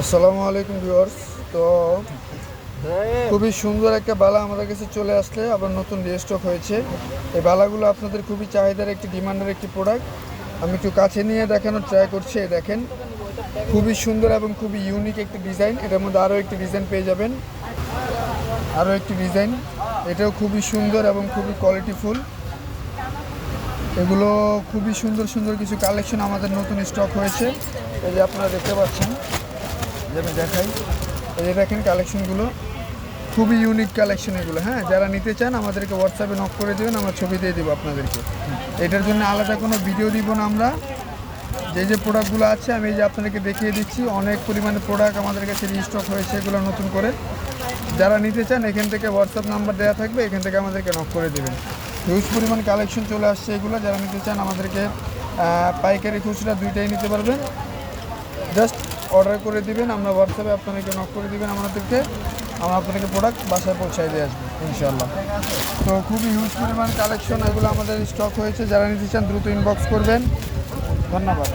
আসসালামু আলাইকুম ভিউয়ার্স। তো খুবই সুন্দর একটা বালা আমাদের কাছে চলে আসলে আবার নতুন রিস্টক হয়েছে। এই বালাগুলো আপনাদের খুবই চাহিদার একটি ডিমান্ডের একটি প্রোডাক্ট। আমি একটু কাছে নিয়ে দেখানোর ট্রাই করছি। এই দেখেন, খুবই সুন্দর এবং খুবই ইউনিক একটি ডিজাইন। এটার মধ্যে আরও একটি ডিজাইন পেয়ে যাবেন, আরও একটি ডিজাইন। এটাও খুবই সুন্দর এবং খুবই কোয়ালিটিফুল। এগুলো খুবই সুন্দর সুন্দর কিছু কালেকশন আমাদের নতুন স্টক হয়েছে। এই যে আপনারা দেখতে পাচ্ছেন, যে আমি দেখাই, এই যে দেখেন কালেকশনগুলো খুবই ইউনিক কালেকশন এগুলো। হ্যাঁ, যারা নিতে চান আমাদেরকে হোয়াটসঅ্যাপে নক করে দেবেন, আমরা ছবি দিয়ে দেবো আপনাদেরকে। এটার জন্য আলাদা কোনো ভিডিও দিব না আমরা। যে প্রোডাক্টগুলো আছে আমি এই যে আপনাদেরকে দেখিয়ে দিচ্ছি। অনেক পরিমাণে প্রোডাক্ট আমাদের কাছে রিস্টক হয়েছে এগুলো নতুন করে। যারা নিতে চান এখান থেকে হোয়াটসঅ্যাপ নাম্বার দেওয়া থাকবে, এখান থেকে আমাদেরকে নক করে দেবেন। হিউজ পরিমাণ কালেকশন চলে আসছে এগুলো। যারা নিতে চান আমাদেরকে পাইকারি খুচরা দুইটাই নিতে পারবেন। জাস্ট অর্ডার করে দিবেন, আমরা হোয়াটসঅ্যাপে আপনাদেরকে নক করে দিবেন আমাদেরকে। আমরা আপনাদেরকে প্রোডাক্ট বাসায় পৌঁছায় দিয়ে আসবো ইনশাআল্লাহ। তো খুবই হিউজ পরিমাণ কালেকশন এগুলো আমাদের স্টক হয়েছে। যারা নিতে চান দ্রুত ইনবক্স করবেন। ধন্যবাদ।